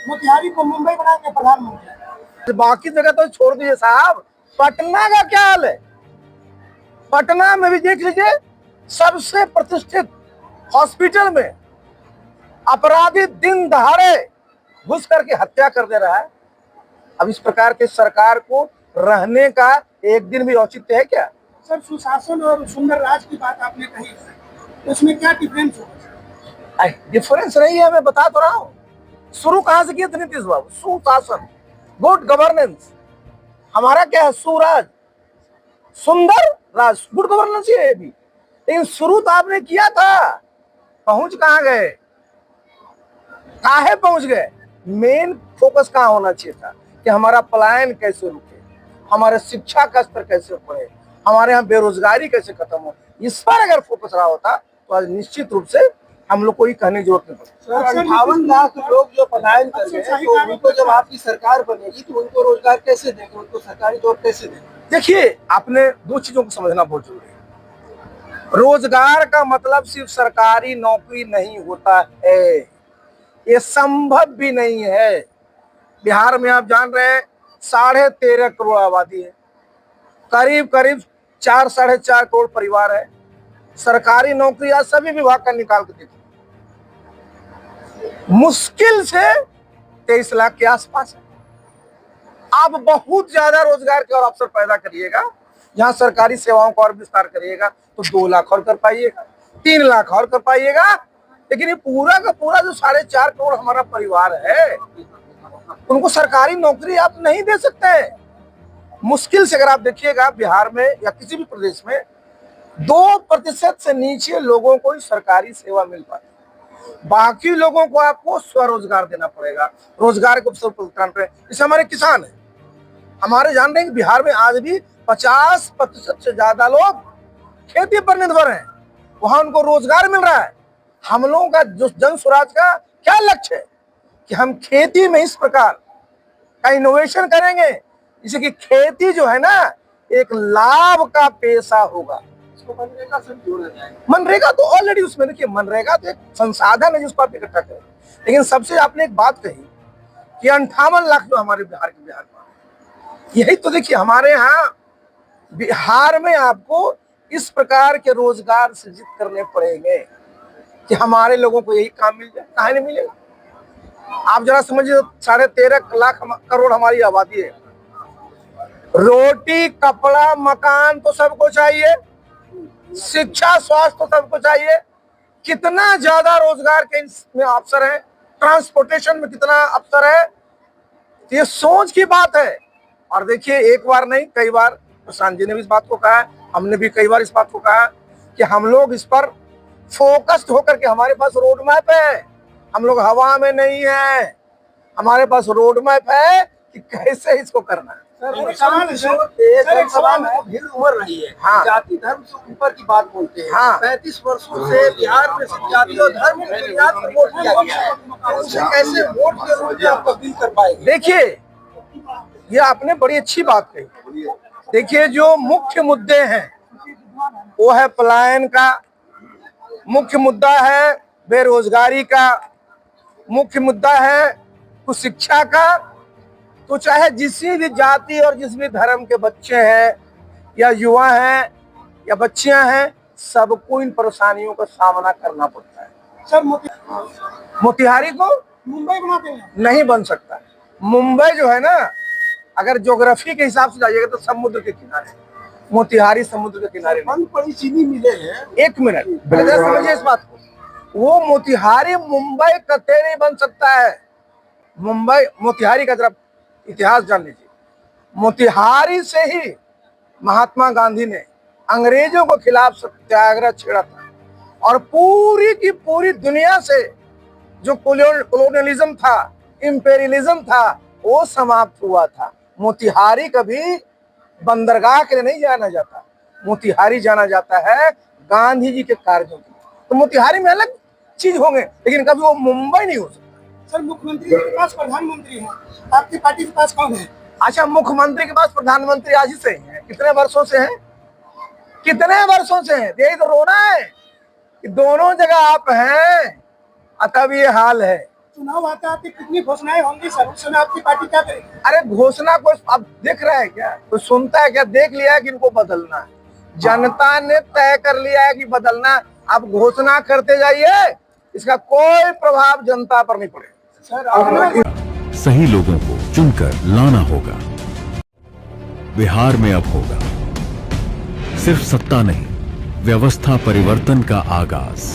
मोतिहारी को मुंबई बनाएंगे प्रधानमंत्री। बाकी जगह तो छोड़ दीजिए साहब, पटना का क्या हाल है? पटना में भी देख लीजिए, सबसे प्रतिष्ठित हॉस्पिटल में अपराधी दिन दहाड़े घुस करके हत्या कर दे रहा है। अब इस प्रकार के सरकार को रहने का एक दिन भी औचित्य है क्या? सर, सुशासन और सुंदर राज की बात आपने कही है, तो उसमें क्या डिफरेंस होगा? डिफरेंस नहीं है, मैं बता तो रहा हूँ। शुरू कहां से किया था नीतीश बाबू? सुशासन, गुड गवर्नेंस। हमारा क्या है? सुराज, सुंदर राज, गुड गवर्नेंस ही है भी। लेकिन शुरू तो आपने किया था, पहुंच कहां गए? काहे पहुंच गए? मेन फोकस कहां होना चाहिए था कि हमारा पलायन कैसे रुके, हमारे शिक्षा का स्तर कैसे बढ़े, हमारे यहाँ बेरोजगारी कैसे खत्म हो। इस पर अगर फोकस रहा होता तो आज निश्चित रूप से हम लोग को ही कहने की जरूरत नहीं पड़ती। 58 लाख लोग जो पलायन कर गए, तो उनको जब आपकी सरकार बनेगी तो उनको रोजगार कैसे देंगे, उनको सरकारी जॉब कैसे देंगे? देखिए, आपने दो चीजों को समझना बहुत जरूरी है। रोजगार का मतलब सिर्फ सरकारी नौकरी नहीं होता है, ये संभव भी नहीं है। बिहार में आप जान रहे हैं 13.5 करोड़ आबादी है, करीब करीब 4-4.5 करोड़ परिवार है। सरकारी नौकरी आज सभी विभाग का निकाल के देखिए, मुश्किल से 23 लाख के आसपास है। आप बहुत ज्यादा रोजगार के और अवसर पैदा करिएगा, जहां सरकारी सेवाओं का और विस्तार करिएगा तो 2 लाख और कर पाइएगा, 3 लाख और कर पाइएगा। लेकिन ये पूरा का पूरा जो 4.5 करोड़ हमारा परिवार है, उनको सरकारी नौकरी आप नहीं दे सकते। मुश्किल से अगर आप देखिएगा बिहार में या किसी भी प्रदेश में 2% से नीचे लोगों को ही सरकारी सेवा मिल पाती है। बाकी लोगों को आपको स्वरोजगार देना पड़ेगा, रोजगार के अवसर प्रदान करें। जैसे हमारे किसान है, हमारे जान रहे हैं कि बिहार में आज भी 50% से ज्यादा लोग खेती पर निर्भर हैं, वहां उनको रोजगार मिल रहा है। हम लोगों का जो जन स्वराज का क्या लक्ष्य है कि हम खेती में इस प्रकार का इनोवेशन करेंगे जिससे कि खेती जो है ना एक लाभ का पेशा होगा। इसको मनरेगा से जोड़ा जाएगा। मनरेगा तो ऑलरेडी उसमें, देखिए मनरेगा तो एक संसाधन है जिसको आप इकट्ठा करें। लेकिन सबसे आपने एक बात कही कि 58 लाख जो हमारे बिहार में, यही तो देखिए हमारे यहाँ बिहार में आपको इस प्रकार के रोजगार सृजित करने पड़ेंगे कि हमारे लोगों को यही काम मिल जाए। कहाँ नहीं मिलेगा? आप जरा समझिए, 13.5 लाख करोड़ हमारी आबादी है। रोटी कपड़ा मकान तो सबको चाहिए, शिक्षा स्वास्थ्य तो सबको चाहिए। कितना ज्यादा रोजगार के इसमें अवसर है, ट्रांसपोर्टेशन में कितना अवसर है, ये सोच की बात है। और देखिए, एक बार नहीं कई बार प्रशांत जी ने भी इस बात को कहा है, हमने भी कई बार इस बात को कहा कि हम लोग इस पर फोकस्ड होकर के, हमारे पास रोड मैप है, हम लोग हवा में नहीं है, हमारे पास रोड मैप है कि कैसे इसको करना है। भीड़ उमड़ रही है। हाँ। जाति धर्म से ऊपर की बात बोलते हैं। हाँ। 35 वर्षों से बिहार में सिर्फ जाति और धर्म की बुनियाद पर वोट दिया गया है, तो उसे कैसे वोट के रूप में आप तब्दील कर पाएंगे? देखिए, ये आपने बड़ी अच्छी बात कही। देखिए, जो मुख्य मुद्दे हैं वो है पलायन का, मुख्य मुद्दा है बेरोजगारी का, मुख्य मुद्दा है कुछ शिक्षा का। तो चाहे जिस भी जाति और जिस भी धर्म के बच्चे हैं या युवा हैं या बच्चियां हैं, सबको इन परेशानियों का सामना करना पड़ता है। सर, मोतिहारी को मुंबई बना देंगे? नहीं बन सकता। मुंबई जो है ना, अगर ज्योग्राफी के हिसाब से जाइएगा तो समुद्र के किनारे, मोतिहारी समुद्र के किनारे। बंद पड़ी चीनी मिले हैं। एक मिनट पहले समझिए इस बात को, वो मोतिहारी मुंबई कतई नहीं बन सकता है। मुंबई मोतिहारी का जरा इतिहास जान लीजिए। मोतिहारी से ही महात्मा गांधी ने अंग्रेजों के खिलाफ सत्याग्रह छेड़ा था और पूरी की पूरी दुनिया से जो कोलोनियलिज्म था, इंपेरियलिज्म था, वो समाप्त हुआ था। मोतिहारी कभी बंदरगाह के लिए नहीं जाना जाता, मोतिहारी जाना जाता है गांधी जी के कार्यों के लिए। तो मोतिहारी में अलग चीज होंगे, लेकिन कभी वो मुंबई नहीं हो सकता। सर, मुख्यमंत्री के पास प्रधानमंत्री है, आपकी पार्टी के पास कौन है? अच्छा, मुख्यमंत्री के पास प्रधानमंत्री आज ही से ही है? कितने वर्षों से है? कितने वर्षों से है? यही तो रोना है कि दोनों जगह आप हैं, तब ये हाल है। चुनाव आता है कितनी घोषणाएं होंगी सर, उस समय आपकी पार्टी क्या करेगी? अरे घोषणा को अब देख रहे हैं क्या, तो सुनता है क्या, देख लिया है कि इनको बदलना है, जनता ने तय कर लिया है कि बदलना है। अब घोषणा करते जाइए, इसका कोई प्रभाव जनता पर नहीं पड़ेगा। सर आपने सही लोगों को चुनकर लाना होगा। बिहार में अब होगा सिर्फ सत्ता नहीं, व्यवस्था परिवर्तन का आगाज।